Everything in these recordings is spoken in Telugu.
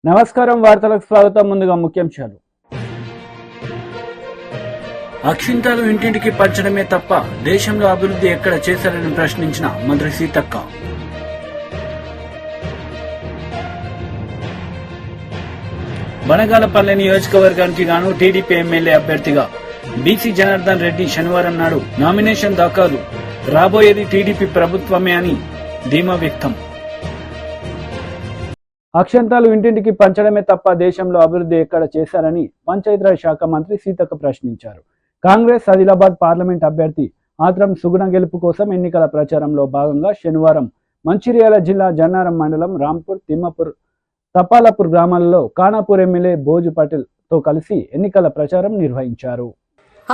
నమస్కారం, వార్తలకు స్వాగతం. ముందుగా ముఖ్యాంశాలు. అక్షింతలు ఇంటింటికి పంచడమే తప్ప దేశంలో అభివృద్ధి ఎక్కడ చేశారని ప్రశ్నించిన మంత్రి సీతక్క. బనగాలపల్లె నియోజకవర్గానికి గాను టీడీపీ ఎమ్మెల్యే అభ్యర్థిగా బీసీ జనార్దన్ రెడ్డి శనివారం నాడు నామినేషన్ దాఖలు. రాబోయేది టీడీపీ ప్రభుత్వమే అని ధీమా వ్యక్తం. అక్షంతాలు ఇంటింటికి పంచడమే తప్ప దేశంలో అభివృద్ధి ఎక్కడ చేశారని పంచాయతీరాజ్ శాఖ మంత్రి సీతక్క ప్రశ్నించారు. కాంగ్రెస్ ఆదిలాబాద్ పార్లమెంట్ అభ్యర్థి ఆత్రం సుగుణ గెలుపు కోసం ఎన్నికల ప్రచారంలో భాగంగా శనివారం మంచిర్యాల జిల్లా జన్నారం మండలం రాంపూర్, తిమ్మపూర్, తపాలపూర్ గ్రామాలలో ఖానాపూర్ ఎమ్మెల్యే భోజు పటేల్ తో కలిసి ఎన్నికల ప్రచారం నిర్వహించారు.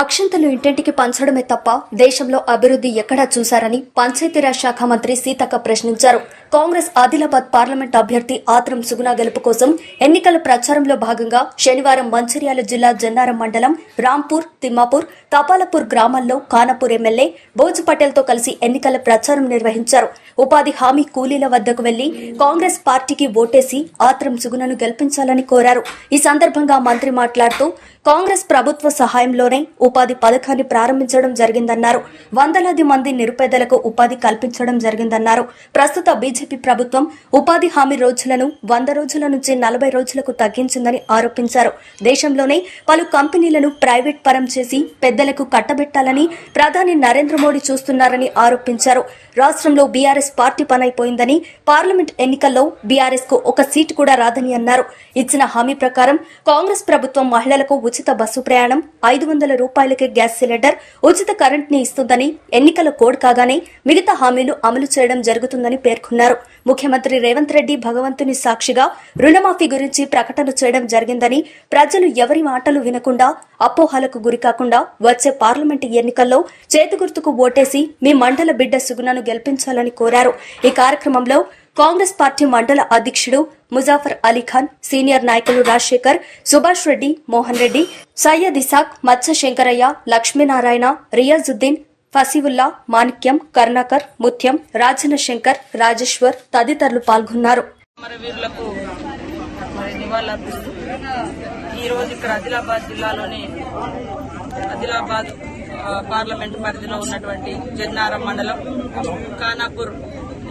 అక్షంతలు ఇంటింటికి పంచడమే తప్ప దేశంలో అభివృద్ధి ఎక్కడా చూశారని పంచాయతీరాజ్ శాఖ మంత్రి సీతక్క ప్రశ్నించారు. కాంగ్రెస్ ఆదిలాబాద్ పార్లమెంట్ అభ్యర్థి ఆత్రం సుగుణ గెలుపు కోసం ఎన్నికల ప్రచారంలో భాగంగా శనివారం మంచిర్యాల జిల్లా జన్నారం మండలం రాంపూర్, తిమ్మాపూర్, తపాలపూర్ గ్రామాల్లో ఖానాపూర్ ఎమ్మెల్యే భోజు పటేల్ తో కలిసి ఎన్నికల ప్రచారం నిర్వహించారు. ఉపాధి హామీ కూలీల వద్దకు వెళ్లి కాంగ్రెస్ పార్టీకి ఓటేసి ఆత్రం సుగుణను గెలిపించాలని కోరారు. ఈ సందర్భంగా మంత్రి మాట్లాడుతూ కాంగ్రెస్ ప్రభుత్వ సహాయంలోనే ఉపాధి పథకాన్ని ప్రారంభించడం జరిగిందన్నారు. వందలాది మంది నిరుపేదలకు ఉపాధి కల్పించడం జరిగిందన్నారు. ప్రస్తుత బీజేపీ ప్రభుత్వం ఉపాధి హామీ రోజులను 100 రోజుల నుంచి 40 రోజులకు తగ్గించిందని ఆరోపించారు. దేశంలోనే పలు కంపెనీలను ప్రైవేట్ పరం చేసి పెద్దలకు కట్టబెట్టాలని ప్రధాని నరేంద్ర మోడీ చూస్తున్నారని ఆరోపించారు. రాష్ట్రంలో బీఆర్ఎస్ పార్టీ పనైపోయిందని, పార్లమెంట్ ఎన్నికల్లో బీఆర్ఎస్ కు ఒక సీటు కూడా రాదని అన్నారు. ఇచ్చిన హామీ ప్రకారం కాంగ్రెస్ ప్రభుత్వం మహిళలకు ఉచిత బస్సు ప్రయాణం, 500 రూపాయలకే గ్యాస్ సిలిండర్, ఉచిత కరెంట్ ని ఇస్తుందని ఎన్నికల కోడ్ కాగానే మిగతా హామీలు అమలు చేయడం జరుగుతుందని పేర్కొన్నారు. ముఖ్యమంత్రి రేవంత్ రెడ్డి భగవంతుని సాక్షిగా రుణమాఫీ గురించి ప్రకటన చేయడం జరిగిందని, ప్రజలు ఎవరి మాటలు వినకుండా అపోహలకు గురికాకుండా వచ్చే పార్లమెంటు ఎన్నికల్లో చేతిగుర్తుకు ఓటేసి మీ మండల బిడ్డ సుగుణను గెలిపించాలని కోరారు. ఈ కార్యక్రమంలో కాంగ్రెస్ పార్టీ మండల అధ్యక్షుడు ముజాఫర్ అలీఖాన్, సీనియర్ నాయకులు రాజశేఖర్, సుభాష్ రెడ్డి, మోహన్ రెడ్డి, సయ్యద్ ఇసాక్, మత్స శంకరయ్య, లక్ష్మీనారాయణ, రియాజుద్దీన్, ఫసీవుల్లా, మాణిక్యం, కరుణాకర్, ముత్యం, రాజన శంకర్, రాజేశ్వర్ తదితరులు పాల్గొన్నారు. ఈ రోజు ఇక్కడ ఆదిలాబాద్ జిల్లాలోని ఆదిలాబాద్ పార్లమెంటు పరిధిలో ఉన్నటువంటి జన్నారం మండలం ఖానాపూర్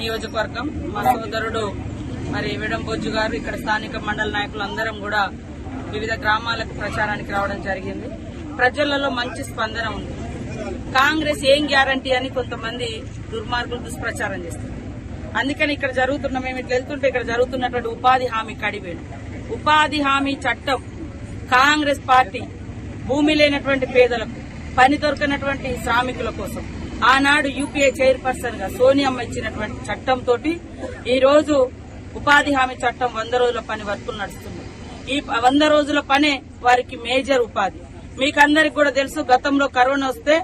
నియోజకవర్గం మా సోదరుడు విడంబొజ్జు గారు, ఇక్కడ స్థానిక మండల నాయకులు అందరం కూడా వివిధ గ్రామాలకు ప్రచారానికి రావడం జరిగింది. ప్రజలలో మంచి స్పందన ఉంది. కాంగ్రెస్ ఏం గ్యారంటీ అని కొంతమంది దుర్మార్గులు దుష్ప్రచారం చేస్తారు. అందుకని ఇక్కడ జరుగుతున్న మేము ఇట్లా వెళ్తుంటే ఇక్కడ జరుగుతున్నటువంటి ఉపాధి హామీ కడివేడు ఉపాధి హామీ చట్టం కాంగ్రెస్ పార్టీ భూమి లేనటువంటి పేదలకు, పని దొరకనటువంటి శ్రామికుల కోసం ఆనాడు యూపీఏ చైర్పర్సన్ గా సోనియమ్మ ఇచ్చినటువంటి చట్టంతో ఈ రోజు ఉపాధి హామీ చట్టం 100 రోజుల పని వర్కులు నడుస్తుంది. ఈ 100 రోజుల పనే వారికి మేజర్ ఉపాధి. మీకందరికి కూడా తెలుసు, గతంలో కరోనా వస్తే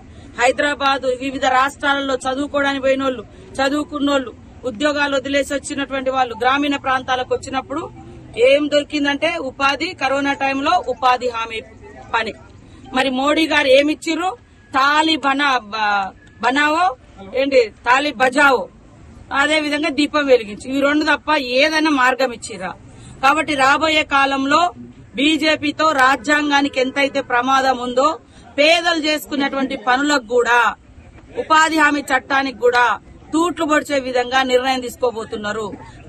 హైదరాబాద్ వివిధ రాష్ట్రాలలో చదువుకోవడానికి పోయినోళ్లు, చదువుకున్నోళ్లు, ఉద్యోగాలు వదిలేసి వచ్చినటువంటి వాళ్ళు గ్రామీణ ప్రాంతాలకు వచ్చినప్పుడు ఏం దొరికిందంటే ఉపాధి. కరోనా టైంలో ఉపాధి హామీ పని. మరి మోడీ గారు ఏమిచ్చిర్రు? తాలి బనావో ఏంటి, తాలి బజావో, అదే విధంగా దీపం వెలిగించి, ఈ రెండు తప్ప ఏదైనా మార్గం ఇచ్చిరా. కాబట్టి రాబోయే కాలంలో బీజేపీతో రాజ్యాంగానికి ఎంతైతే ప్రమాదం ఉందో పేదలు చేసుకున్నటువంటి పనులకు కూడా, ఉపాధి హామీ చట్టానికి కూడా తూట్లు పొడిచే విధంగా నిర్ణయం తీసుకోబోతున్నారు.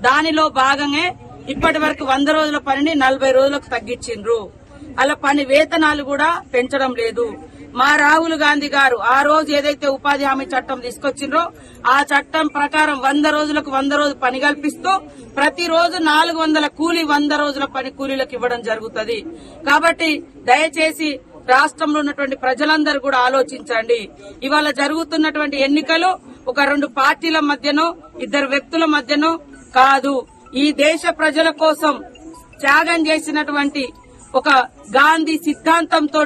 దానిలో భాగంగా ఇప్పటి వరకు 100 రోజుల పనిని 40 రోజులకు తగ్గించిండ్రు. అలా పని వేతనాలు కూడా పెంచడం లేదు. మా రాహుల్ గాంధీ గారు ఆ రోజు ఏదైతే ఉపాధి హామీ చట్టం తీసుకొచ్చిండ్రో ఆ చట్టం ప్రకారం 100 రోజులకు 100 రోజు పని కల్పిస్తూ ప్రతిరోజు 400 కూలీ 100 రోజుల పని కూలీలకు ఇవ్వడం జరుగుతుంది. కాబట్టి దయచేసి రాష్ట్రంలో ఉన్నటువంటి ప్రజలందరూ కూడా ఆలోచించండి. ఇవాళ జరుగుతున్నటువంటి ఎన్నికలు ఒక 2 పార్టీల మధ్యనో 2 వ్యక్తుల మధ్యనో కాదు. ఈ దేశ ప్రజల కోసం త్యాగం చేసినటువంటి ఒక గాంధీ సిద్ధాంతంతో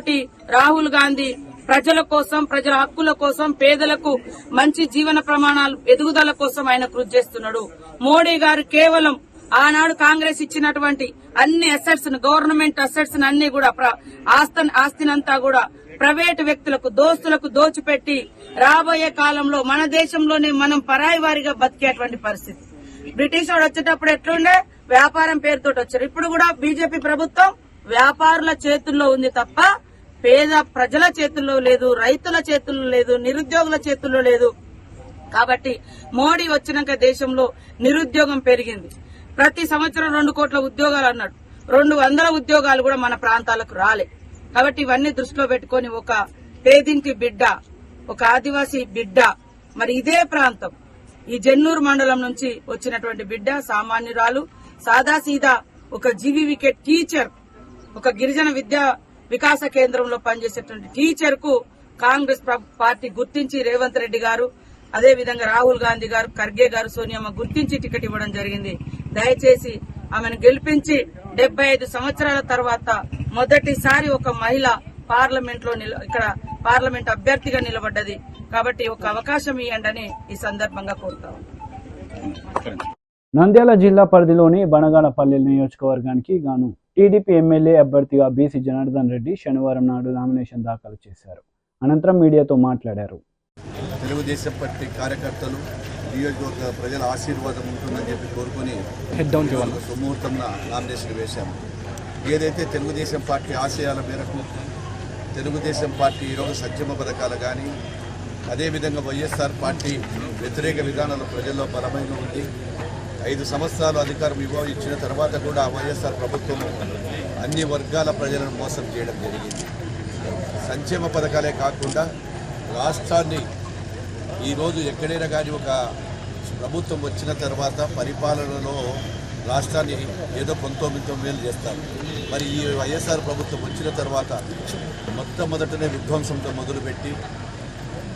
రాహుల్ గాంధీ ప్రజల కోసం, ప్రజల హక్కుల కోసం, పేదలకు మంచి జీవన ప్రమాణాలు ఎదుగుదల కోసం ఆయన కృషి చేస్తున్నాడు. మోడీ గారు కేవలం ఆనాడు కాంగ్రెస్ ఇచ్చినటువంటి అన్ని అసెట్స్, గవర్నమెంట్ అసెట్స్ అన్ని కూడా ఆస్తినంతా కూడా ప్రైవేటు వ్యక్తులకు, దోస్తులకు దోచిపెట్టి రాబోయే కాలంలో మన దేశంలోనే మనం పరాయి వారిగా బతికేటువంటి పరిస్థితి. బ్రిటిష్ వాడు వచ్చేటప్పుడు ఎట్లుండే, వ్యాపారం పేరుతో వచ్చారు. ఇప్పుడు కూడా బీజేపీ ప్రభుత్వం వ్యాపారుల చేతుల్లో ఉంది తప్ప పేద ప్రజల చేతుల్లో లేదు, రైతుల చేతుల్లో లేదు, నిరుద్యోగుల చేతుల్లో లేదు. కాబట్టి మోడీ వచ్చినాక దేశంలో నిరుద్యోగం పెరిగింది. ప్రతి సంవత్సరం 2 కోట్ల ఉద్యోగాలు అన్నాడు, 200 ఉద్యోగాలు కూడా మన ప్రాంతాలకు రాలే. కాబట్టి ఇవన్నీ దృష్టిలో పెట్టుకుని ఒక పేదింటి బిడ్డ, ఒక ఆదివాసీ బిడ్డ, మరి ఇదే ప్రాంతం ఈ జెన్నూరు మండలం నుంచి వచ్చినటువంటి బిడ్డ, సామాన్యురాలు, సాదాసీదా ఒక జీవీవికే టీచర్, ఒక గిరిజన విద్యా వికాస కేంద్రంలో పనిచేసేటువంటి టీచర్ కు కాంగ్రెస్ పార్టీ గుర్తించి రేవంత్ రెడ్డి గారు, అదేవిధంగా రాహుల్ గాంధీ గారు, ఖర్గే గారు, సోనియమ్మ గుర్తించి టికెట్ ఇవ్వడం జరిగింది. దయచేసి ఆమెను గెలిపించి 75 సంవత్సరాల తర్వాత మొదటిసారి ఒక మహిళ పార్లమెంట్ లో ఇక్కడ పార్లమెంట్ అభ్యర్థిగా నిలబడ్డది. కాబట్టి ఒక అవకాశం ఇవ్వండి ఈ సందర్భంగా కోరుతాం. నంద్యాల జిల్లా పరిధిలోని బనగానపల్లి నియోజకవర్గానికి గాను టీడీపీ ఎమ్మెల్యే అభ్యర్థిగా బీసీ జనార్దన్ రెడ్డి శనివారం నాడు నామినేషన్ దాఖలు చేశారు. అనంతరం మీడియాతో మాట్లాడారు. తెలుగుదేశం పార్టీ కార్యకర్తలు, నియోజకవర్గ ప్రజల ఆశీర్వాదం ఉంటుందని చెప్పి కోరుకొని సుముహూర్తంన నామినేషన్ వేశాము. ఏదైతే తెలుగుదేశం పార్టీ ఆశయాల మేరకు తెలుగుదేశం పార్టీ ఈరోజు సంక్షేమ పథకాలు కానీ, అదేవిధంగా వైఎస్ఆర్ పార్టీ వ్యతిరేక విధానాలు ప్రజల్లో బలమైన ఉంది. 5 సంవత్సరాలు అధికారం ఇచ్చిన తర్వాత కూడా వైఎస్ఆర్ ప్రభుత్వం అన్ని వర్గాల ప్రజలను మోసం చేయడం జరిగింది. సంక్షేమ పథకాలే కాకుండా రాష్ట్రాన్ని ఈరోజు ఎక్కడైనా కానీ ఒక ప్రభుత్వం వచ్చిన తర్వాత పరిపాలనలో రాష్ట్రాన్ని ఏదో 19,000 చేస్తారు. మరి ఈ వైఎస్ఆర్ ప్రభుత్వం వచ్చిన తర్వాత మొట్టమొదటనే విధ్వంసంతో మొదలుపెట్టి,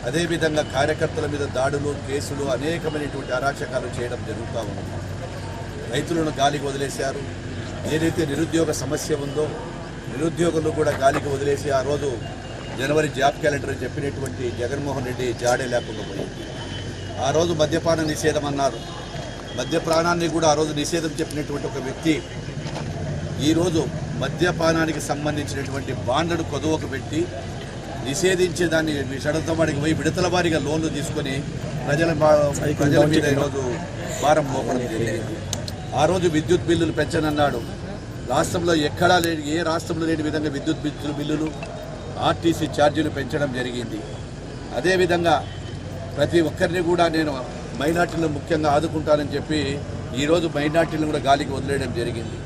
అదేవిధంగా కార్యకర్తల మీద దాడులు, కేసులు, అనేకమైనటువంటి అరాచకాలు చేయడం జరుగుతూ ఉంది. రైతులను గాలికి వదిలేశారు. ఏదైతే నిరుద్యోగ సమస్య ఉందో నిరుద్యోగులు కూడా గాలికి వదిలేసి ఆ రోజు జనవరి జాబ్ క్యాలెండర్ చెప్పినటువంటి జగన్మోహన్ రెడ్డి జాడే లేకుండా పోయింది. ఆ రోజు మద్యపాన నిషేధం అన్నారు. మద్యపానాన్ని కూడా ఆ రోజు నిషేధం చెప్పినటువంటి ఒక వ్యక్తి ఈరోజు మద్యపానానికి సంబంధించినటువంటి బాండ్లను కొదువకు పెట్టి నిషేధించే దాన్ని షరతుతో వాడికి పోయి విడతల వారీగా లోన్లు తీసుకొని ప్రజల మీద ఈరోజు భారం మోపడం జరిగింది. ఆ రోజు విద్యుత్ బిల్లులు పెంచనన్నాడు. రాష్ట్రంలో ఎక్కడా లేని, ఏ రాష్ట్రంలో లేని విధంగా విద్యుత్ బిల్లులు, ఆర్టీసీ ఛార్జీలు పెంచడం జరిగింది. అదేవిధంగా ప్రతి ఒక్కరిని కూడా నేను మైనార్టీలను ముఖ్యంగా ఆదుకుంటానని చెప్పి ఈరోజు మైనార్టీలను కూడా గాలికి వదిలేయడం జరిగింది.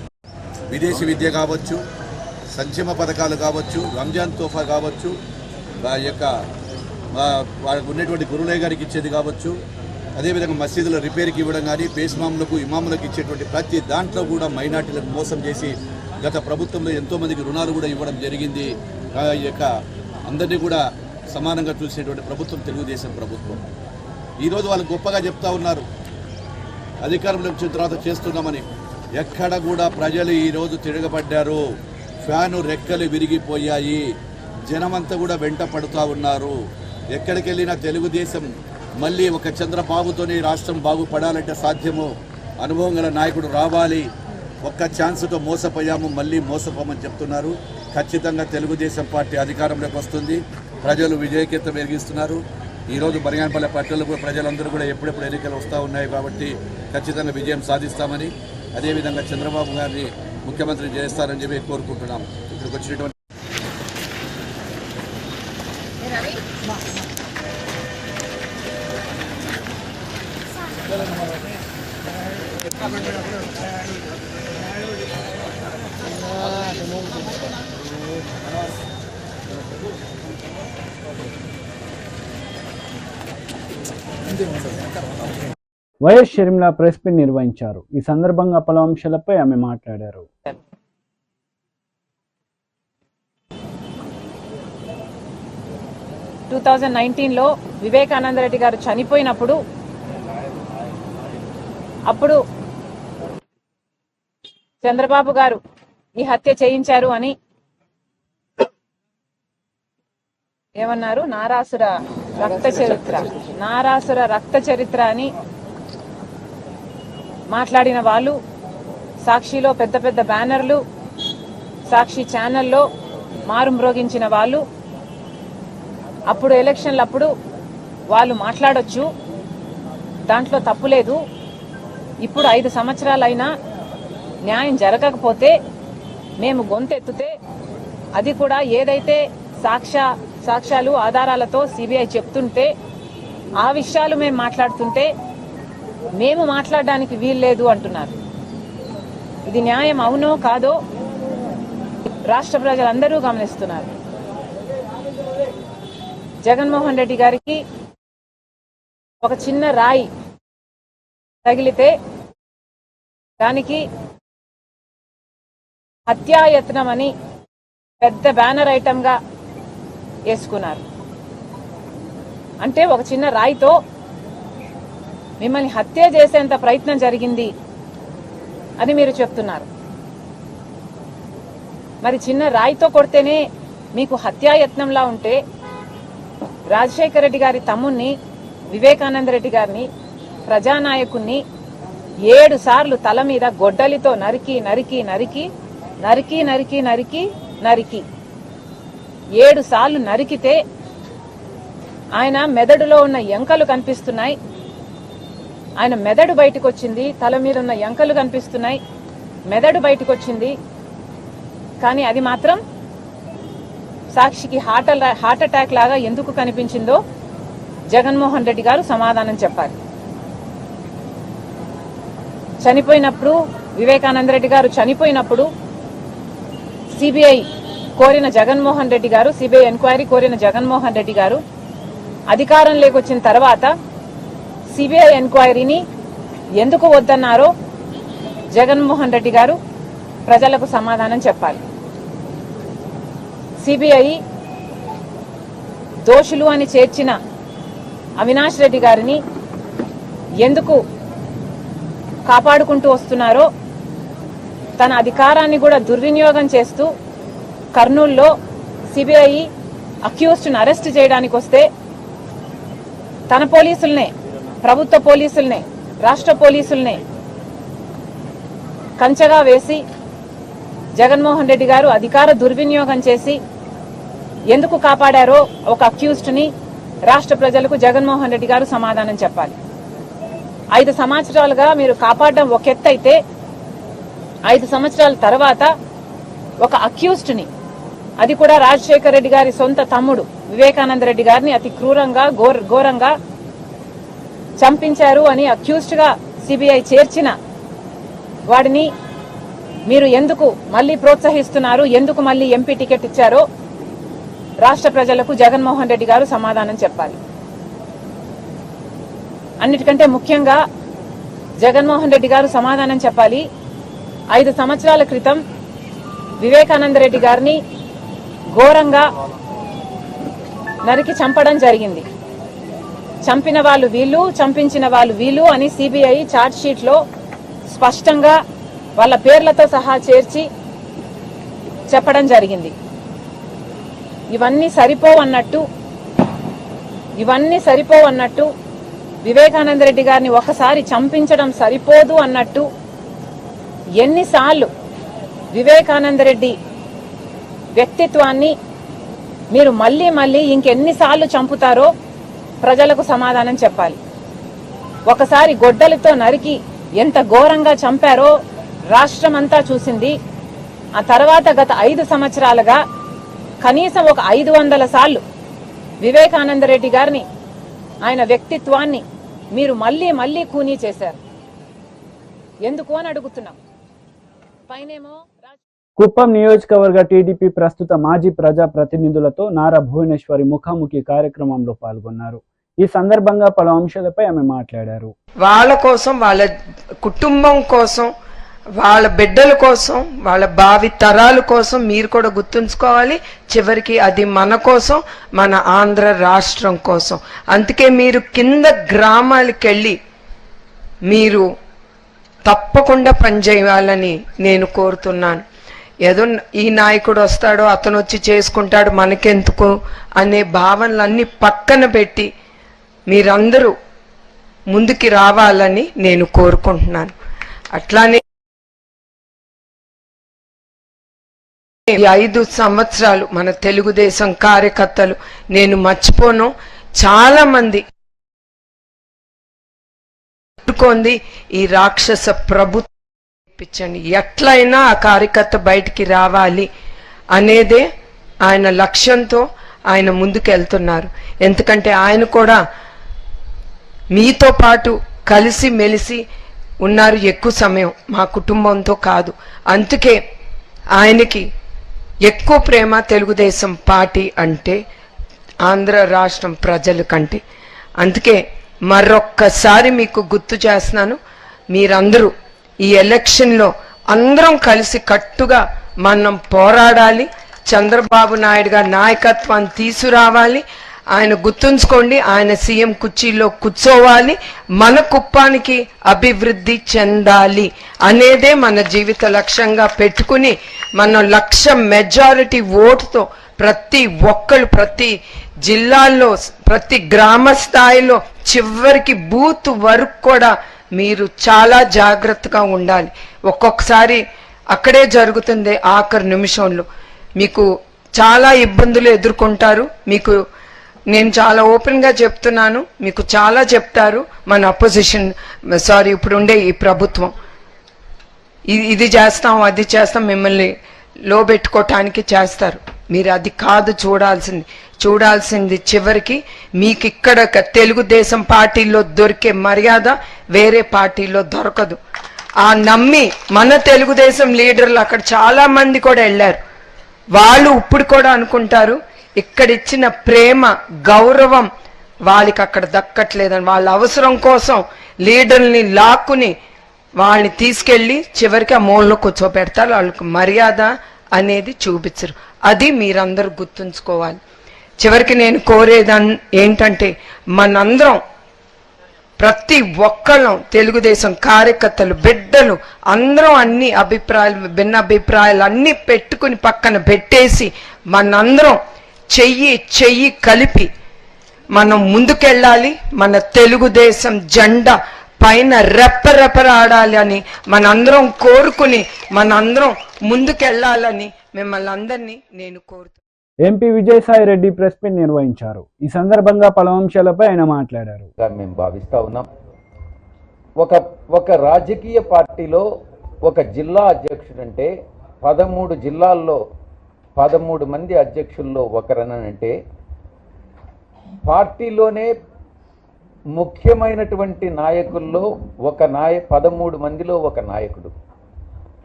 విదేశీ విద్య కావచ్చు, సంక్షేమ పథకాలు కావచ్చు, రంజాన్ తోఫా కావచ్చు, వాళ్ళకు ఉన్నటువంటి గురులయ్య గారికి ఇచ్చేది కావచ్చు, అదేవిధంగా మసీదుల రిపేర్కి ఇవ్వడం కానీ, పేస్మాములకు, ఇమాములకు ఇచ్చేటువంటి ప్రతి దాంట్లో కూడా మైనార్టీలకు మోసం చేసి గత ప్రభుత్వంలో ఎంతోమందికి రుణాలు కూడా ఇవ్వడం జరిగింది. అందరినీ కూడా సమానంగా చూసేటువంటి ప్రభుత్వం తెలుగుదేశం ప్రభుత్వం. ఈరోజు వాళ్ళు గొప్పగా చెప్తా ఉన్నారు అధికారంలో వచ్చిన తర్వాత చేస్తున్నామని. ఎక్కడ కూడా ప్రజలు ఈరోజు తిరగబడ్డారు. ఫ్యాను రెక్కలు విరిగిపోయాయి. జనమంతా కూడా వెంట పడుతూ ఉన్నారు. ఎక్కడికి వెళ్ళినా తెలుగుదేశం మళ్ళీ ఒక చంద్రబాబుతోనే రాష్ట్రం బాగుపడాలంటే సాధ్యము. అనుభవం గల నాయకుడు రావాలి. ఒక్క ఛాన్స్తో మోసపోయాము, మళ్ళీ మోసపోమని చెప్తున్నారు. ఖచ్చితంగా తెలుగుదేశం పార్టీ అధికారంలోకి వస్తుంది. ప్రజలు విజయకేతం వెలిగిస్తున్నారు. ఈరోజు బనగానపల్లి పట్టణంలో కూడా ప్రజలందరూ కూడా ఎప్పుడెప్పుడు ఎన్నికలు వస్తూ ఉన్నాయి కాబట్టి ఖచ్చితంగా విజయం సాధిస్తామని, అదేవిధంగా చంద్రబాబు గారిని ముఖ్యమంత్రి చేస్తారని చెప్పి కోరుకుంటున్నాము. ఇక్కడికి వచ్చినటువంటి వైఎస్ షర్మిల ప్రెస్ మీట్ నిర్వహించారు. ఈ సందర్భంగా పలు అంశాలపై ఆమె మాట్లాడారు. 2019లో వివేకానంద రెడ్డి గారు చనిపోయినప్పుడు అప్పుడు చంద్రబాబు గారు ఈ హత్య చేయించారు అని ఏమన్నారు? నారాసుర రక్త చరిత్ర అని మాట్లాడిన వాళ్ళు, సాక్షిలో పెద్ద పెద్ద బ్యానర్లు, సాక్షి ఛానల్లో మారుమ్రోగించిన వాళ్ళు, అప్పుడు ఎలక్షన్లప్పుడు వాళ్ళు మాట్లాడొచ్చు, దాంట్లో తప్పులేదు. ఇప్పుడు 5 సంవత్సరాలైనా న్యాయం జరగకపోతే మేము గొంతెత్తితే అది కూడా ఏదైతే సాక్ష్యాలు ఆధారాలతో సిబిఐ చెప్తుంటే ఆ విషయాలు మేము మాట్లాడుతుంటే మేము మాట్లాడడానికి వీల్లేదు అంటున్నారు. ఇది న్యాయం అవునో కాదో రాష్ట్ర ప్రజలందరూ గమనిస్తున్నారు. జగన్మోహన్ రెడ్డి గారికి ఒక చిన్న రాయి తగిలితే దానికి హత్యాయత్నం అని పెద్ద బ్యానర్ ఐటంగా వేసుకున్నారు. అంటే ఒక చిన్న రాయితో మిమ్మల్ని హత్య చేసేంత ప్రయత్నం జరిగింది అని మీరు చెప్తున్నారు. మరి చిన్న రాయితో కొడితేనే మీకు హత్యాయత్నంలా ఉంటే రాజశేఖర రెడ్డి గారి తమ్ముణ్ణి వివేకానంద రెడ్డి గారిని ప్రజానాయకుణ్ణి 7 సార్లు తల మీద గొడ్డలితో నరికి నరికి నరికి నరికి నరికి నరికి నరికి 7 సార్లు నరికితే ఆయన మెదడులో ఉన్న ఎంకలు కనిపిస్తున్నాయి. ఆయన మెదడు బయటకు వచ్చింది, తల మీద ఉన్న ఎంకలు కనిపిస్తున్నాయి, మెదడు బయటకు వచ్చింది. కానీ అది మాత్రం సాక్షికి హార్ట్ అటాక్ లాగా ఎందుకు కనిపించిందో జగన్మోహన్ రెడ్డి గారు సమాధానం చెప్పాలి. చనిపోయినప్పుడు వివేకానంద రెడ్డి గారు చనిపోయినప్పుడు సిబిఐ కోరిన జగన్మోహన్ రెడ్డి గారు, సిబిఐ ఎంక్వైరీ కోరిన జగన్మోహన్ రెడ్డి గారు అధికారంలోకి వచ్చిన తర్వాత సిబిఐ ఎంక్వైరీని ఎందుకు వద్దన్నారో జగన్మోహన్ రెడ్డి గారు ప్రజలకు సమాధానం చెప్పాలి. సిబిఐ దోషులు అని చేర్చిన అవినాష్ రెడ్డి గారిని ఎందుకు కాపాడుకుంటూ వస్తున్నారో, తన అధికారాన్ని కూడా దుర్వినియోగం చేస్తూ కర్నూలులో సిబిఐ అక్యూజ్డ్ని అరెస్ట్ చేయడానికి వస్తే తన పోలీసుల్నే, ప్రభుత్వ పోలీసుల్నే, రాష్ట్ర పోలీసుల్నే కంచెగా వేసి జగన్మోహన్ రెడ్డి గారు అధికార దుర్వినియోగం చేసి ఎందుకు కాపాడారో ఒక అక్యూజ్డ్ని రాష్ట్ర ప్రజలకు జగన్మోహన్ రెడ్డి గారు సమాధానం చెప్పాలి. 5 సంవత్సరాలుగా మీరు కాపాడడం ఒక ఎత్తు అయితే 5 సంవత్సరాల తర్వాత ఒక అక్యూజ్డ్ని, అది కూడా రాజశేఖర రెడ్డి గారి సొంత తమ్ముడు వివేకానంద రెడ్డి గారిని అతి క్రూరంగా ఘోరంగా చంపించారు అని అక్యూజ్డ్ గా సిబిఐ చేర్చిన వాడిని మీరు ఎందుకు మళ్లీ ప్రోత్సహిస్తున్నారు, ఎందుకు మళ్లీ ఎంపీ టికెట్ ఇచ్చారో రాష్ట్ర ప్రజలకు జగన్మోహన్ రెడ్డి గారు సమాధానం చెప్పాలి. అన్నిటికంటే ముఖ్యంగా జగన్మోహన్ రెడ్డి గారు సమాధానం చెప్పాలి. 5 సంవత్సరాల క్రితం వివేకానంద రెడ్డి గారిని ఘోరంగా నరికి చంపడం జరిగింది. చంపిన వాళ్ళు వీళ్ళు, చంపించిన వాళ్ళు వీళ్ళు అని సిబిఐ ఛార్జ్ షీట్ లో స్పష్టంగా వాళ్ళ పేర్లతో సహా చేర్చి చెప్పడం జరిగింది. ఇవన్నీ సరిపోవన్నట్టు వివేకానంద రెడ్డి గారిని ఒకసారి చంపించడం సరిపోదు అన్నట్టు ఎన్నిసార్లు వివేకానంద రెడ్డి వ్యక్తిత్వాన్ని మీరు మళ్లీ మళ్లీ ఇంకెన్నిసార్లు చంపుతారో ప్రజలకు సమాధానం చెప్పాలి. ఒకసారి గొడ్డలితో నరికి ఎంత ఘోరంగా చంపారో రాష్ట్రమంతా చూసింది. ఆ తర్వాత గత 5 సంవత్సరాలుగా కనీసం ఒక 500 సార్లు వివేకానంద రెడ్డి గారిని, ఆయన వ్యక్తిత్వాన్ని మీరు మళ్లీ మళ్లీ ఖూనీ చేశారు. ఎందుకు అని అడుగుతున్నాం. పైనేమో కుప్పం నియోజకవర్గ టీడీపీ ప్రస్తుత మాజీ ప్రజా ప్రతినిధులతో నారా భువనేశ్వరి ముఖాముఖి కార్యక్రమంలో పాల్గొన్నారు. ఈ సందర్భంగా పలు అంశాలపై ఆమె మాట్లాడారు. వాళ్ళ కోసం, వాళ్ళ కుటుంబం కోసం, వాళ్ళ బిడ్డల కోసం, వాళ్ళ భావి తరాల కోసం మీరు కూడా గుర్తుంచుకోవాలి. చివరికి అది మన కోసం, మన ఆంధ్ర రాష్ట్రం కోసం. అందుకే మీరు కింద గ్రామాలకు వెళ్ళి మీరు తప్పకుండా పనిచేయాలని నేను కోరుతున్నాను. ఏదో ఈ నాయకుడు వస్తాడో అతను వచ్చి చేసుకుంటాడు మనకెందుకు అనే భావనలన్నీ పక్కన పెట్టి మీరందరూ ముందుకి రావాలని నేను కోరుకుంటున్నాను. అట్లానే ఈ 5 సంవత్సరాలు మన తెలుగుదేశం కార్యకర్తలు నేను మర్చిపోను. చాలా మంది ఈ రాక్షస ప్రభుత్వం ఇప్పించండి. ఎట్లయినా ఆ కార్యకర్త బయటికి రావాలి అనేదే ఆయన లక్ష్యంతో ఆయన ముందుకెళ్తున్నారు. ఎందుకంటే ఆయన కూడా మీతో పాటు కలిసి మెలిసి ఉన్నారు ఎక్కువ సమయం, మా కుటుంబంతో కాదు. అందుకే ఆయనకి ఎక్కువ ప్రేమ తెలుగుదేశం పార్టీ అంటే ఆంధ్ర రాష్ట్రం ప్రజల కంటే. అందుకే మరొక్కసారి మీకు గుర్తు చేస్తున్నాను, మీరందరూ ఈ ఎలక్షన్లో అందరం కలిసి కట్టుగా మనం పోరాడాలి. చంద్రబాబు నాయుడు గారి నాయకత్వాన్ని తీసుకురావాలి. ఆయన గుర్తుంచుకోండి, ఆయన సీఎం కుర్చీలో కూర్చోవాలి, మన కుప్పానికి అభివృద్ధి చెందాలి అనేదే మన జీవిత లక్ష్యంగా పెట్టుకుని మనం 1,00,000 మెజారిటీ ఓటుతో ప్రతి ఒక్కరు ప్రతి జిల్లాల్లో ప్రతి గ్రామ స్థాయిలో చివరికి బూత్ వరకు కూడా మీరు చాలా జాగ్రత్తగా ఉండాలి. ఒక్కొక్కసారి అక్కడే జరుగుతుంది, ఆఖరి నిమిషంలో మీకు చాలా ఇబ్బందులు ఎదుర్కొంటారు. మీకు నేను చాలా ఓపెన్ గా చెప్తున్నాను, మీకు చాలా చెప్తారు మన అపోజిషన్ ఇప్పుడు ఉండే ఈ ప్రభుత్వం. ఇది చేస్తాం అది చేస్తాం మిమ్మల్ని లో పెట్టుకోవటానికి చేస్తారు. మీరు అది కాదు చూడాల్సింది చివరికి మీకు ఇక్కడ తెలుగుదేశం పార్టీలో దొరికే మర్యాద వేరే పార్టీలో దొరకదు. ఆ నమ్మి మన తెలుగుదేశం లీడర్లు అక్కడ చాలా మంది కూడా వెళ్ళారు. వాళ్ళు ఇప్పుడు కూడా అనుకుంటారు ఇక్కడ ఇచ్చిన ప్రేమ గౌరవం వాళ్ళకి అక్కడ దక్కట్లేదని. వాళ్ళ అవసరం కోసం లీడర్ని లాక్కుని వాళ్ళని తీసుకెళ్లి చివరికి ఆ మూలలో కూర్చోపెడతారు. వాళ్ళకి మర్యాద అనేది చూపించరు. అది మీరందరూ గుర్తుంచుకోవాలి. చివరికి నేను కోరేది ఏంటంటే మనందరం ప్రతి ఒక్కళ్ళం తెలుగుదేశం కార్యకర్తలు బిడ్డలు అందరం అన్ని అభిప్రాయాలు భిన్న అభిప్రాయాలు అన్ని పెట్టుకుని పక్కన పెట్టేసి మనందరం చెయ్యి కలిపి మనం ముందుకెళ్ళాలి. మన తెలుగుదేశం జెండా పైన రెప్పరెప్పరాడాలి అని మనందరం కోరుకుని మనందరం ముందుకెళ్లాలని మిమ్మల్ని అందరినీ నేను కోరుతున్నాను. MP Vijayasai Reddy press meet నిర్వహించారు. ఈ సందర్భంగా పలు అంశాలపై ఆయన మాట్లాడారు. మేము భావిస్తా ఉన్నాం, ఒక రాజకీయ పార్టీలో ఒక జిల్లా అధ్యక్షుడంటే 13 జిల్లాల్లో 13 మంది అధ్యక్షుల్లో ఒకరనంటే పార్టీలోనే ముఖ్యమైనటువంటి నాయకుల్లో 13 మందిలో ఒక నాయకుడు.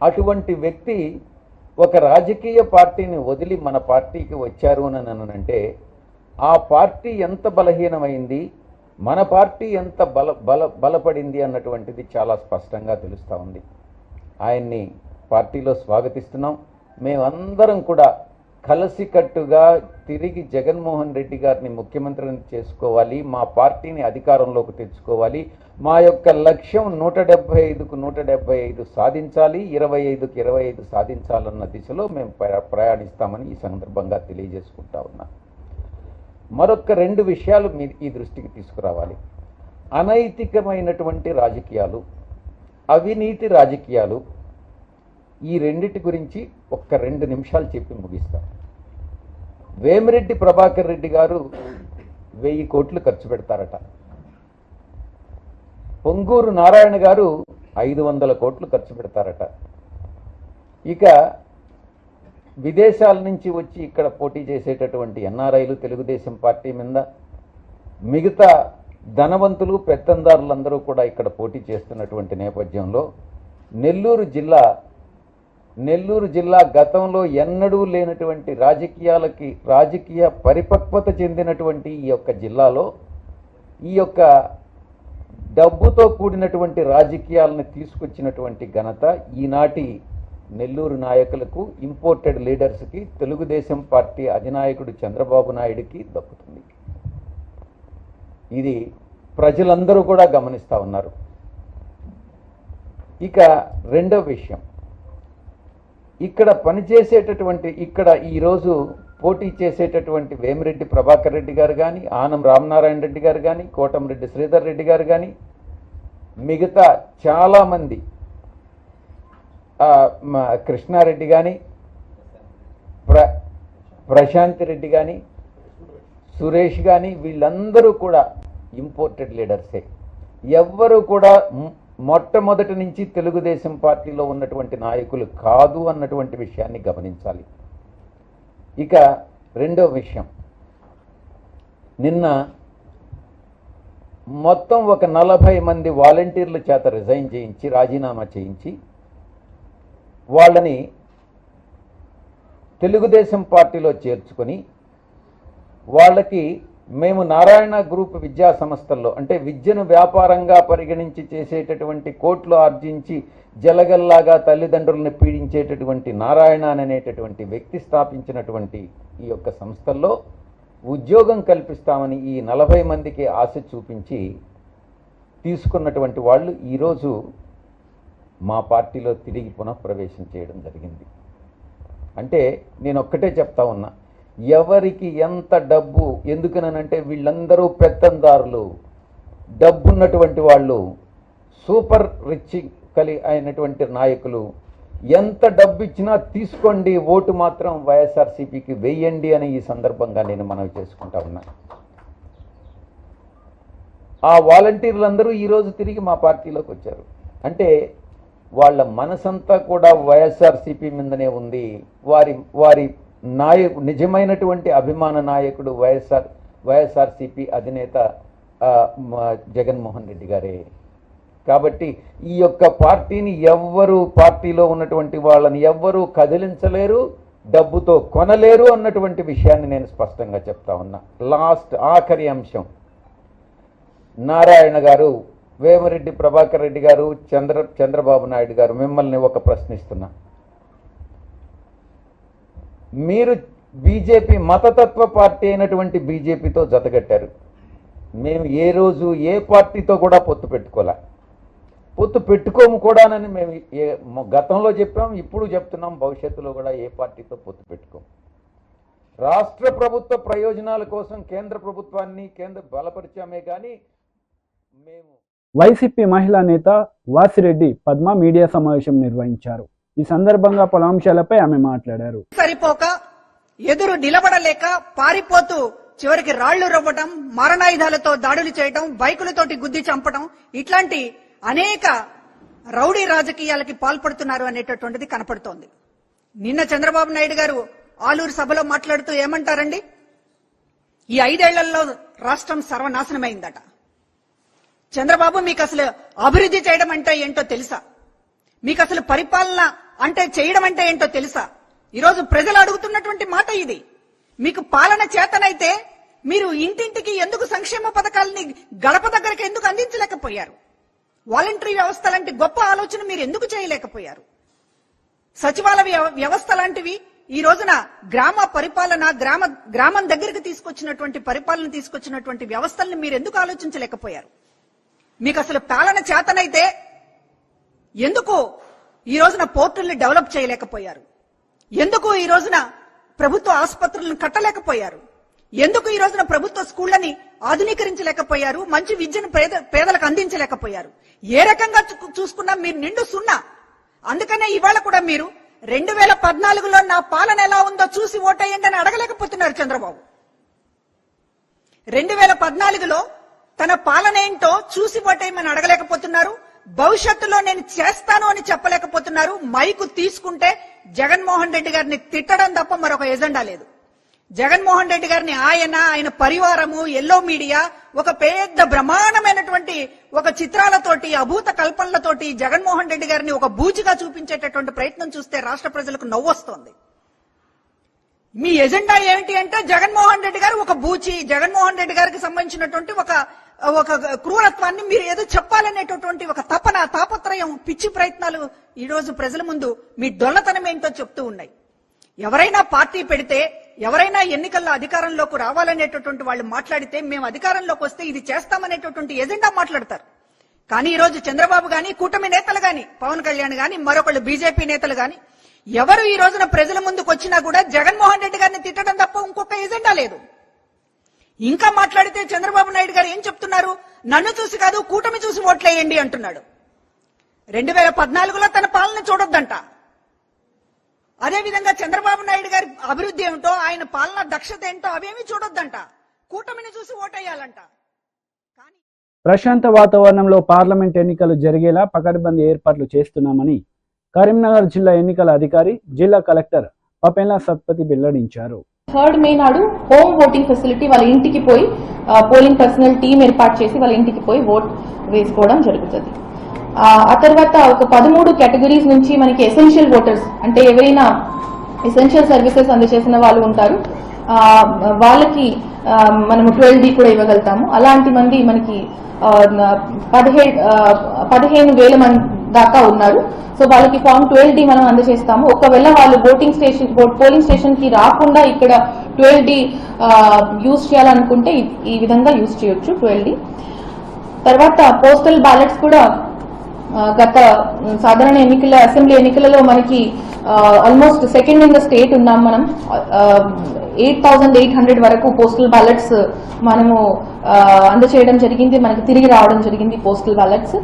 అటువంటి వ్యక్తి ఒక రాజకీయ పార్టీని వదిలి మన పార్టీకి వచ్చారు అని అంటే ఆ పార్టీ ఎంత బలహీనమైంది, మన పార్టీ ఎంత బలపడింది అన్నటువంటిది చాలా స్పష్టంగా తెలుస్తూ ఉంది. ఆయన్ని పార్టీలో స్వాగతిస్తున్నాం. మేమందరం కూడా కలిసికట్టుగా తిరిగి జగన్మోహన్ రెడ్డి గారిని ముఖ్యమంత్రిని చేసుకోవాలి, మా పార్టీని అధికారంలోకి తెచ్చుకోవాలి, మా యొక్క లక్ష్యం 175కు 175 సాధించాలి, 25కు 25 సాధించాలన్న దిశలో మేము ప్రయాణిస్తామని ఈ సందర్భంగా తెలియజేసుకుంటా ఉన్నా. మరొక 2 విషయాలు మీ ఈ దృష్టికి తీసుకురావాలి. అనైతికమైనటువంటి రాజకీయాలు, అవినీతి రాజకీయాలు, ఈ రెండిటి గురించి ఒక్క 2 నిమిషాలు చెప్పి ముగిస్తాం. వేమిరెడ్డి ప్రభాకర్ రెడ్డి గారు 1000 కోట్లు ఖర్చు పెడతారట. పొంగూరు నారాయణ గారు 500 కోట్లు ఖర్చు పెడతారట. ఇక విదేశాల నుంచి వచ్చి ఇక్కడ పోటీ చేసేటటువంటి ఎన్ఆర్ఐలు తెలుగుదేశం పార్టీ మీద, మిగతా ధనవంతులు పెత్తందారులందరూ కూడా ఇక్కడ పోటీ చేస్తున్నటువంటి నేపథ్యంలో నెల్లూరు జిల్లా గతంలో ఎన్నడూ లేనటువంటి రాజకీయ పరిపక్వత చెందినటువంటి ఈ యొక్క జిల్లాలో ఈ యొక్క డబ్బుతో కూడినటువంటి రాజకీయాలను తీసుకొచ్చినటువంటి ఘనత ఈనాటి నెల్లూరు నాయకులకు, ఇంపోర్టెడ్ లీడర్స్కి, తెలుగుదేశం పార్టీ అధినాయకుడు చంద్రబాబు నాయుడికి దక్కుతుంది. ఇది ప్రజలందరూ కూడా గమనిస్తూ ఉన్నారు. ఇక రెండవ విషయం, ఇక్కడ పనిచేసేటటువంటి ఈరోజు పోటీ చేసేటటువంటి వేమిరెడ్డి ప్రభాకర్ రెడ్డి గారు కానీ, ఆనం రామనారాయణ రెడ్డి గారు కానీ, కోటంరెడ్డి శ్రీధర్ రెడ్డి గారు కానీ, మిగతా చాలామంది కృష్ణారెడ్డి కానీ, ప్రశాంత్ రెడ్డి కానీ, సురేష్ కానీ, వీళ్ళందరూ కూడా ఇంపోర్టెడ్ లీడర్సే. ఎవ్వరూ కూడా మొట్టమొదటి నుంచి తెలుగుదేశం పార్టీలో ఉన్నటువంటి నాయకులు కాదు అన్నటువంటి విషయాన్ని గమనించాలి. ఇక రెండో విషయం, నిన్న మొత్తం ఒక 40 మంది వాలంటీర్ల చేత రిజైన్ చేయించి రాజీనామా చేయించి వాళ్ళని తెలుగుదేశం పార్టీలో చేర్చుకొని వాళ్ళకి మేము నారాయణ గ్రూప్ విద్యా సంస్థల్లో అంటే విద్యను వ్యాపారంగా పరిగణించి చేసేటటువంటి కోట్లు ఆర్జించి జలగల్లాగా తల్లిదండ్రులను పీడించేటటువంటి నారాయణ అనేటటువంటి వ్యక్తి స్థాపించినటువంటి ఈ యొక్క సంస్థల్లో ఉద్యోగం కల్పిస్తామని ఈ 40 మందికి ఆశ చూపించి తీసుకున్నటువంటి వాళ్ళు ఈరోజు మా పార్టీలో తిరిగి పునఃప్రవేశం చేయడం జరిగింది. అంటే నేను ఒక్కటే చెప్తా ఉన్నా, ఎవరికి ఎంత డబ్బు, ఎందుకనంటే వీళ్ళందరూ పెత్తందారులు, డబ్బున్నటువంటి వాళ్ళు, సూపర్ రిచ్ అయినటువంటి నాయకులు, ఎంత డబ్బు ఇచ్చినా తీసుకోండి, ఓటు మాత్రం వైఎస్ఆర్సీపీకి వేయండి అని ఈ సందర్భంగా నేను మనవి చేసుకుంటా ఉన్నా. ఆ వాలంటీర్లందరూ ఈరోజు తిరిగి మా పార్టీలోకి వచ్చారు. అంటే వాళ్ళ మనసంతా కూడా వైఎస్ఆర్సీపీ మీదనే ఉంది. వారి నిజమైనటువంటి అభిమాన నాయకుడు వైఎస్ఆర్సీపీ అధినేత జగన్మోహన్ రెడ్డి గారే. కాబట్టి ఈ యొక్క పార్టీని పార్టీలో ఉన్నటువంటి వాళ్ళని ఎవ్వరూ కదిలించలేరు, డబ్బుతో కొనలేరు అన్నటువంటి విషయాన్ని నేను స్పష్టంగా చెప్తా ఉన్నా. ఆఖరి అంశం, నారాయణ గారు, వేమిరెడ్డి ప్రభాకర్ రెడ్డి గారు, చంద్రబాబు నాయుడు గారు, మిమ్మల్ని ఒక ప్రశ్నిస్తున్నా. మీరు బీజేపీ మతతత్వ పార్టీ అయినటువంటి బీజేపీతో జతగట్టారు. మేము ఏ రోజు ఏ పార్టీతో కూడా పొత్తు పెట్టుకోలే, పొత్తు పెట్టుకోము కూడానని మేము గతంలో చెప్పాం, ఇప్పుడు చెప్తున్నాం, భవిష్యత్తులో కూడా ఏ పార్టీతో పొత్తు పెట్టుకోము. రాష్ట్ర ప్రభుత్వ ప్రయోజనాల కోసం కేంద్ర ప్రభుత్వాన్ని బలపరిచామే కానీ మేము. వైసీపీ మహిళా నేత వాసిరెడ్డి పద్మ మీడియా సమావేశం నిర్వహించారు. ఈ సందర్భంగా పలు అంశాలపై ఆమె మాట్లాడారు. సరిపోక ఎదురు నిలబడలేక పారిపోతూ చివరికి రాళ్లు రవ్వటం, మారణాయుధాలతో దాడులు చేయటం, బైకులతోటి గుద్ది చంపటం, ఇట్లాంటి అనేక రౌడీ రాజకీయాలకి పాల్పడుతున్నారు అనేటటువంటిది కనపడుతోంది. నిన్న చంద్రబాబు నాయుడు గారు ఆలూరు సభలో మాట్లాడుతూ ఏమంటారండి, ఈ 5 ఏళ్లలో రాష్ట్రం సర్వనాశనమైందట. చంద్రబాబు, మీకు అసలు అభివృద్ధి చేయడం అంటే ఏంటో తెలుసా? మీకు అసలు పరిపాలన అంటే చేయడం అంటే ఏంటో తెలుసా? ఈరోజు ప్రజలు అడుగుతున్నటువంటి మాట ఇది. మీకు పాలన చేతనైతే మీరు ఇంటింటికి ఎందుకు సంక్షేమ పథకాలని గడప దగ్గరకు ఎందుకు అందించలేకపోయారు? వాలంటరీ వ్యవస్థ లాంటి గొప్ప ఆలోచన మీరు ఎందుకు చేయలేకపోయారు? సచివాలయ వ్యవస్థ లాంటివి ఈ రోజున గ్రామ పరిపాలన, గ్రామం దగ్గరికి తీసుకొచ్చినటువంటి పరిపాలన తీసుకొచ్చినటువంటి వ్యవస్థల్ని మీరు ఎందుకు ఆలోచించలేకపోయారు? మీకు అసలు పాలన చేతనైతే ఎందుకు ఈ రోజున పోర్టుల్ని డెవలప్ చేయలేకపోయారు? ఎందుకు ఈ రోజున ప్రభుత్వ ఆసుపత్రులను కట్టలేకపోయారు? ఎందుకు ఈ రోజున ప్రభుత్వ స్కూళ్లని ఆధునీకరించలేకపోయారు? మంచి విద్యను పేదలకు అందించలేకపోయారు? ఏ రకంగా చూసుకున్నా మీరు నిండు సున్నా. అందుకనే ఇవాళ కూడా మీరు 2014లో నా పాలన ఎలా ఉందో చూసి ఓటేయండి అని అడగలేకపోతున్నారు చంద్రబాబు. 2014లో తన పాలన ఏంటో చూసి ఓటేయమని అడగలేకపోతున్నారు. భవిష్యత్తులో నేను చేస్తాను అని చెప్పలేకపోతున్నారు. మైకు తీసుకుంటే జగన్మోహన్ రెడ్డి గారిని తిట్టడం తప్ప మరొక ఎజెండా లేదు. జగన్మోహన్ రెడ్డి గారిని ఆయన పరివారము, ఎల్లో మీడియా ఒక పెద్ద బ్రహ్మాండమైనటువంటి ఒక చిత్రాలతోటి, అభూత కల్పనలతోటి జగన్మోహన్ రెడ్డి గారిని ఒక బూచిగా చూపించేటటువంటి ప్రయత్నం చూస్తే రాష్ట్ర ప్రజలకు నవ్వొస్తోంది. మీ ఎజెండా ఏమిటి అంటే జగన్మోహన్ రెడ్డి గారు ఒక బూచి, జగన్మోహన్ రెడ్డి గారికి సంబంధించినటువంటి ఒక క్రూరత్వాన్ని మీరు ఏదో చెప్పాలనేటటువంటి ఒక తాపత్రయం, పిచ్చి ప్రయత్నాలు ఈ రోజు ప్రజల ముందు మీ డొల్లతనం ఏంటో చెప్తూ ఉన్నాయి. ఎవరైనా పార్టీ పెడితే, ఎవరైనా ఎన్నికల్లో అధికారంలోకి రావాలనేటటువంటి వాళ్ళు మాట్లాడితే మేము అధికారంలోకి వస్తే ఇది చేస్తామనేటటువంటి ఎజెండా మాట్లాడతారు. కానీ ఈ రోజు చంద్రబాబు గాని, కూటమి నేతలు గాని, పవన్ కళ్యాణ్ గాని, మరొకళ్ళు బీజేపీ నేతలు గాని ఎవరు ఈ రోజున ప్రజల ముందుకు వచ్చినా కూడా జగన్మోహన్ రెడ్డి గారిని తిట్టడం తప్ప ఇంకొక ఎజెండా లేదు. ఇంకా మాట్లాడితే చంద్రబాబు నాయుడు గారు ఏం చెప్తున్నారు? నన్ను చూసి కాదు కూటమి చూసి ఓట్లేయండి అంటున్నాడు. 2014లో తన పాలన చూడొద్దంట. అదేవిధంగా చంద్రబాబు నాయుడు గారి అభివృద్ధి ఏమిటో, ఆయన పాలన దక్షత ఏంటో అవేమీ చూడొద్దంట. కూటమిని చూసి ఓటేయాలంట. ప్రశాంత వాతావరణంలో పార్లమెంట్ ఎన్నికలు జరిగేలా పకడ్బందీ ఏర్పాట్లు చేస్తున్నామని కరీంనగర్ జిల్లా ఎన్నికల అధికారి జిల్లా కలెక్టర్ పపెల్లా సత్పతి వెల్లడించారు. 3rd మే నాడు హోమ్ ఓటింగ్ ఫెసిలిటీ వాళ్ళ ఇంటికి పోయి పోలింగ్ పర్సనల్ టీం ఏర్పాటు చేసి వాళ్ళ ఇంటికి పోయి ఓట్ వేసుకోవడం జరుగుతుంది. ఆ తర్వాత ఒక 13 కేటగిరీస్ నుంచి మనకి ఎసెన్షియల్ ఓటర్స్ అంటే ఎవరైనా ఎసెన్షియల్ సర్వీసెస్ అందజేసిన వాళ్ళు ఉంటారు, వాళ్ళకి మనము 12D కూడా ఇవ్వగలుగుతాము. అలాంటి మంది మనకి 15,000 మంది దాకా ఉన్నారు. సో వాళ్ళకి ఫామ్ 12D మనం అందజేస్తాము. ఒకవేళ వాళ్ళు పోలింగ్ స్టేషన్ కి రాకుండా ఇక్కడ 12D యూజ్ చేయాలనుకుంటే ఈ విధంగా యూజ్ చేయొచ్చు 12D. తర్వాత పోస్టల్ బ్యాలెట్స్ కూడా గత సాధారణ ఎన్నికల అసెంబ్లీ ఎన్నికలలో మనకి almost second in the state ఉన్నాం. మనం 8,800 వరకు పోస్టల్ బ్యాలెట్స్ మనము అందజేయడం జరిగింది, మనకి తిరిగి రావడం జరిగింది పోస్టల్ బ్యాలెట్స్.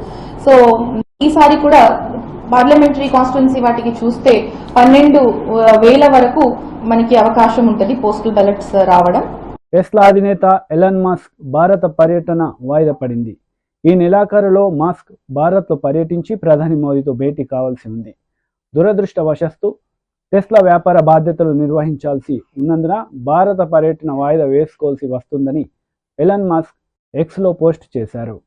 సో ఈసారి కూడా పార్లమెంటరీ కాన్స్టిట్యున్సీ వాటికి చూస్తే 12,000 వరకు మనకి అవకాశం ఉంటుంది పోస్టల్ బ్యాలెట్స్ రావడం. టెస్లా అధినేత ఎలాన్ మస్క్ భారత పర్యటన వాయిదా పడింది. ఈ నెలాఖరులో మస్క్ భారత్లో పర్యటించి ప్రధాని మోదీతో భేటీ కావాల్సి ఉంది. దురదృష్టవశాత్తు టెస్లా వ్యాపార బాధ్యతలు నిర్వహించాల్సి ఉన్నందున భారత పర్యటన వాయిదా వేసుకోవాల్సి వస్తుందని ఎలాన్ మస్క్ ఎక్స్లో పోస్ట్ చేశారు.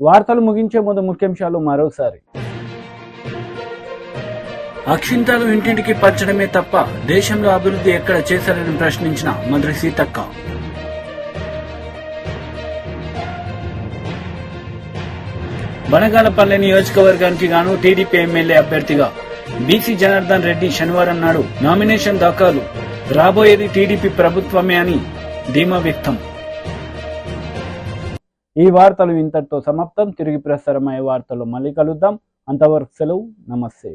వార్తలు ముగించే ముందు ముఖ్యాంశాలు మరోసారి. అక్షింతలు ఇంటింటికి పంచడమే తప్ప దేశంలో అభివృద్ధి ఎక్కడ చేశారని ప్రశ్నించిన మంత్రి సీతక్క. బనగానపల్లె నియోజకవర్గానికి గాను టీడీపీ ఎమ్మెల్యే అభ్యర్థిగా బీసీ జనార్దన్ రెడ్డి శనివారం నాడు నామినేషన్ దాఖలు. రాబోయేది టీడీపీ ప్రభుత్వమే అని ధీమా వ్యక్తం. ఈ వార్తలు ఇంతటితో సమాప్తం. తిరిగి ప్రసారమయ్యే వార్తలు మళ్ళీ కలుద్దాం. అంతవరకు సెలవు. నమస్తే.